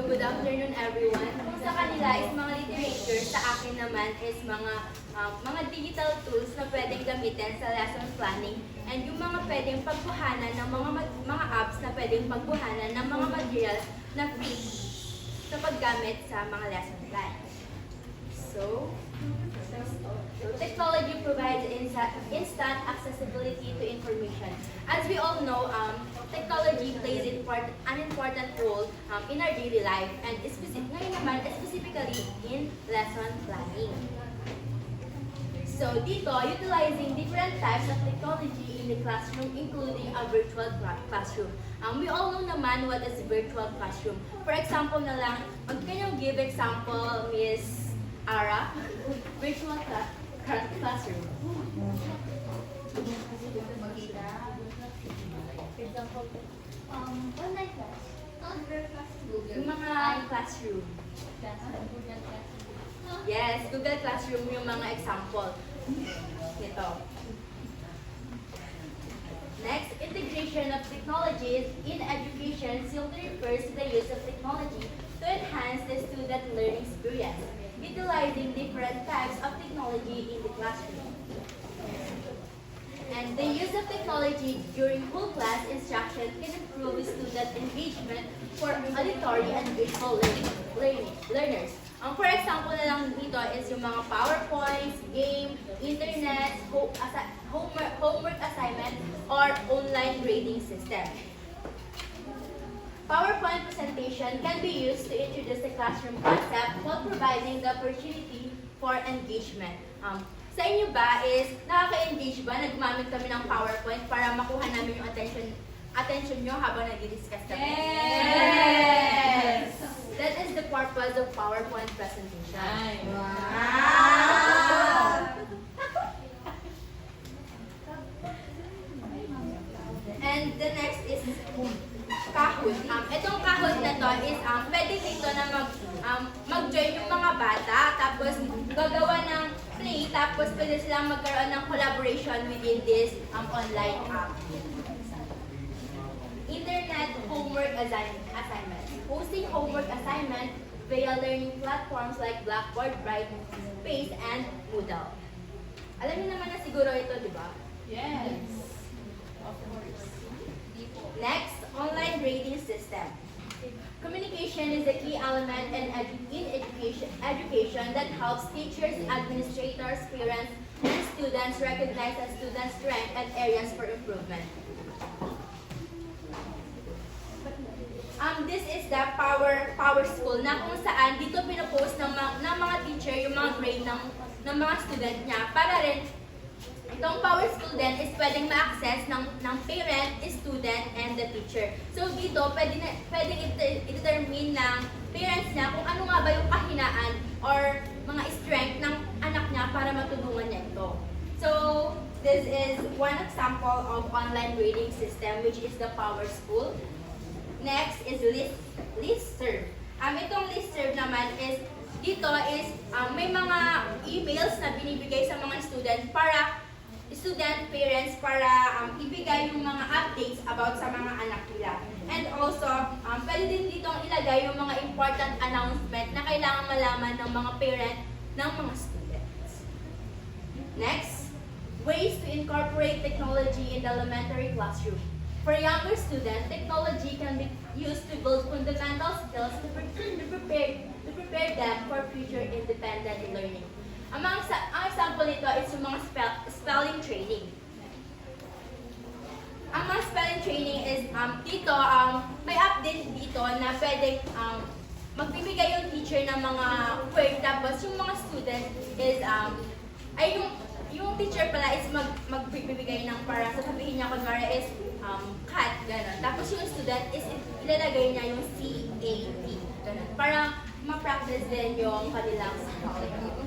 good afternoon everyone. Kung sa kanila is mga literature, sa akin naman is mga digital tools na pwedeng gamitin sa lesson planning and yung mga pwedeng pagbuhanan ng mga apps na pwedeng pagbuhanan ng mga materials na free sa paggamit sa mga lesson plan. So technology provides instant accessibility to information. As we all know, technology plays an important role in our daily life and ngayon naman, specifically in lesson planning. So dito, utilizing different types of technology in the classroom, including a virtual classroom. We all know naman what is virtual classroom. For example na lang, can you give example, Miss Ara? Virtual classroom. Online class. Online class. Yung mga classroom. Yes, Google Classroom yung mga example. Ito. Next, integration of technologies in education simply refers to the use of technology to enhance the student learning experience, utilizing different types of technology in the classroom. And the use of technology during full class instruction can improve student engagement for auditory and visual learners. For example na lang dito is yung mga PowerPoints, game, internet, homework assignment, or online grading system. PowerPoint presentation can be used to introduce the classroom concept while providing the opportunity for engagement. Sa inyo ba is nakaka-engage ba? Nagmamit kami ng PowerPoint para makuha namin yung attention nyo habang nag-discuss kami? Yes! That is the purpose of PowerPoint presentation. Wow! And the next is Kahoot. Itong Kahoot na to is pwede dito na mag-join yung mga bata, tapos gagawa ng play, tapos pwede silang magkaroon ng collaboration within this online app. Internet homework assignment. Hosting homework assignment via learning platforms like Blackboard, Brightspace, and Moodle. Alam niyo naman na siguro ito, di ba? Yes. Of course. Next, online grading system. Communication is a key element in education that helps teachers, administrators, parents, and students recognize a student's strengths and areas for improvement. This is the Power School na kung saan dito pinopost ng mga teacher yung mga grade ng mga student niya para rin itong Power School din is pwedeng ma-access ng parent, student, and the teacher. So dito, pwedeng i-determine ng parents niya kung ano nga ba yung kahinaan or mga strength ng anak niya para matulungan niya ito. So, this is one example of online grading system which is the Power School. Next is listserv. Itong listserv naman is dito is may mga emails na binibigay sa mga parents para ibigay yung mga updates about sa mga anak nila. And also, pwede din ditong ilagay yung mga important announcement na kailangan malaman ng mga parent ng mga students. Next, ways to incorporate technology in the elementary classroom. For younger students, technology can be used to build fundamental skills to prepare them for future independent learning. Ang example nito is yung mga spelling training. Ang mga spelling training is dito, may update dito na pwedeng magbibigay yung teacher ng mga word, tapos yung mga student is yung teacher pala is magbibigay ng para sasabihin niya kunwari is cat, gano'n. Tapos yung student is ilalagay niya yung C-A-T, gano'n. Para ma-practice din yung kanilang spelling.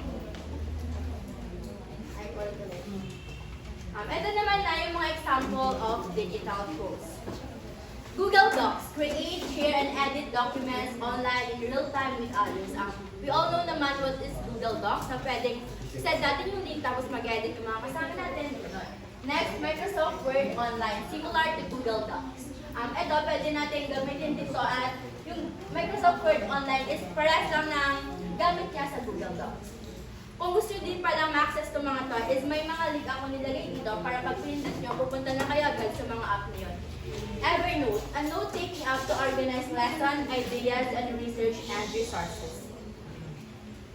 Ito naman na yung mga example of digital tools. Google Docs. Create, share, and edit documents online in real time with others. We all know naman what is Google Docs na pwedeng set natin yung link tapos mag-edit yung mga kasama natin. Next, Microsoft Word Online, similar to Google Docs. Ito, pwede natin gamitin dito at yung Microsoft Word Online is parehas lang ng gamit niya sa Google Docs. Kung gusto nyo din palang ma-access itong mga to, is may mga link ako nilagay dito para pag pinindot nyo, pupunta na kayo agad sa mga app na yun. Evernote, a note-taking app to organize lesson, ideas, and research and resources.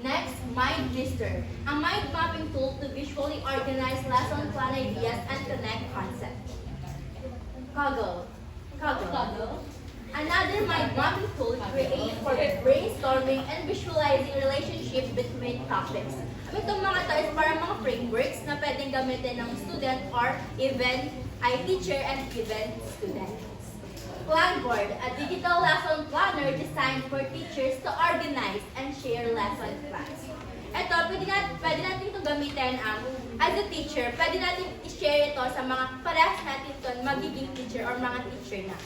Next, MindLister, a mind mapping tool to visually organize lesson plan ideas and connect concepts. Kaggle, another mind mapping tool created for brainstorming and visualizing relationships between topics. Itong mga to is para mga frameworks na pwedeng gamitin ng student or even ay teacher and even students. Planboard, a digital lesson planner designed for teachers to organize and share lesson plans. Ito, pwede natin ito gamitin as a teacher. Pwede natin i-share ito sa mga parehas natin ito magiging teacher or mga teacher na.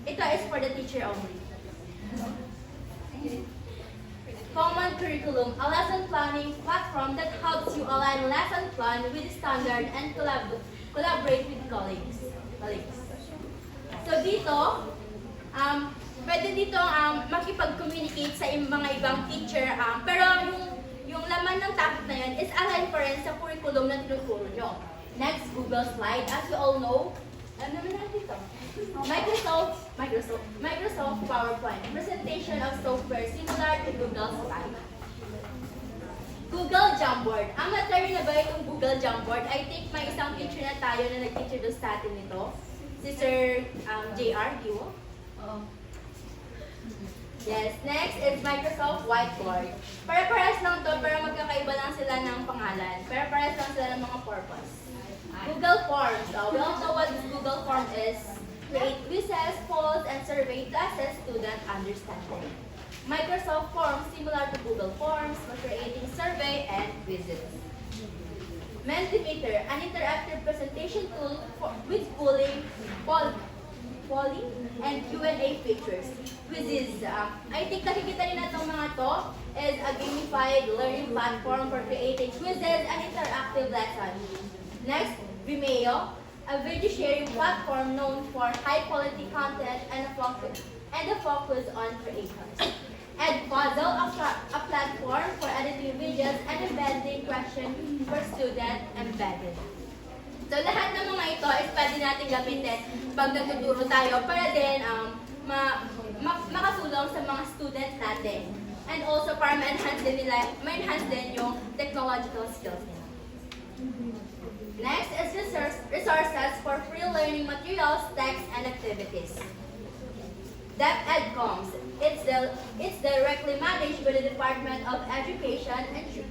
Ito is for the teacher only. Common Curriculum, a lesson planning platform that helps you align lesson plan with standard and collaborate with colleagues. So dito, pwede dito makipag-communicate sa mga ibang teacher, pero yung laman ng topic na yun is aligned pa rin sa curriculum na tinuturo nyo. Next, Google Slide. As you all know, ano naman natin ito? Microsoft PowerPoint, presentation of software similar to Google Slide. Google Jamboard. Amateur na ba itong Google Jamboard? I think may isang teacher na tayo na nag-introduce sa atin nito. Si Sir JR, Iwo? Yes, next is Microsoft Whiteboard. Para-paras lang to, pero magkakaiba lang sila ng pangalan. Para-paras lang sila ng mga purpose. Google Forms. We all know what Google Form is. Create quizzes, polls, and survey to assess student understanding. Microsoft Forms, similar to Google Forms, for creating survey and quizzes. Mentimeter, an interactive presentation tool with polling, and Q&A features. Quizzes, I think nakikita rin na itong mga to is a gamified learning platform for creating quizzes and interactive lessons. Next, Vimeo, a video sharing platform known for high-quality content and a focus on creators. Edpuzzle, a platform for editing videos and embedding questions for student embedded. So lahat ng mga ito is pwede natin gamitin pag nagtuturo tayo para din makatulong sa mga student natin. And also para ma-enhance din yung technological skills nila. Next is resources for free learning materials, texts, and activities. DepEdComs. It's directly managed by the Department of Education,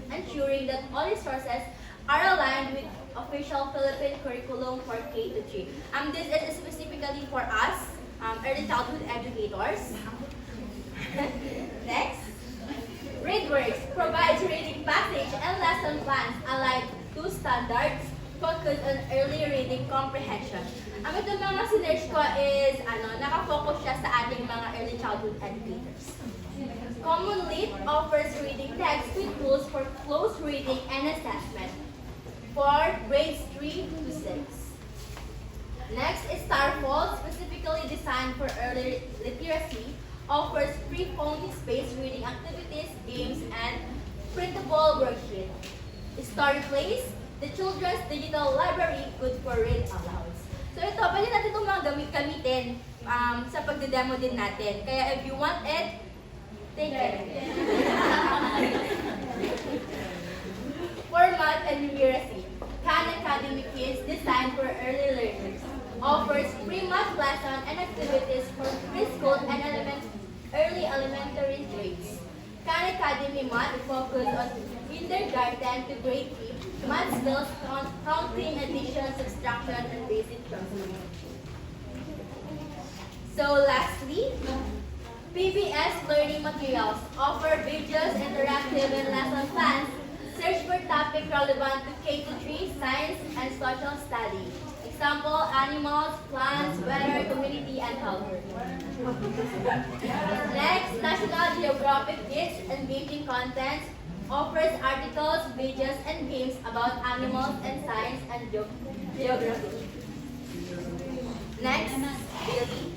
ensuring that all resources are aligned with official Philippine curriculum for K-3. This is specifically for us, early childhood educators. Next, ReadWorks provides reading passage and lesson plans aligned to standards focused on early reading comprehension. Itong mga sinerge ko is, nakafocus siya sa ating mga early childhood educators. CommonLit offers reading text with tools for close reading and assessment for grades 3 to 6. Next is Starfall, specifically designed for early literacy, offers free phone-based reading activities, games, and printable worksheet. StoryPlace, the children's digital library, good for read aloud. So ito, pwede natin itong mga gamitin sa pagdedemo din natin. Kaya if you want it, take it. Format and numeracy. Khan Academy Kids, designed for early learners, offers free math lesson and activities for preschool and early elementary grades. Khan Academy Math focus on kindergarten to grade 3, math skills, counting, addition, subtraction, and basic transformation. So lastly, PBS Learning Materials offer videos, interactive, and lesson plans. Search for topic relevant to K-3, science, and social study. Example, animals, plants, weather, community, and health. Next, National Geographic Kids Engaging Content offers articles, videos, and games about animals and science and geography. Next, building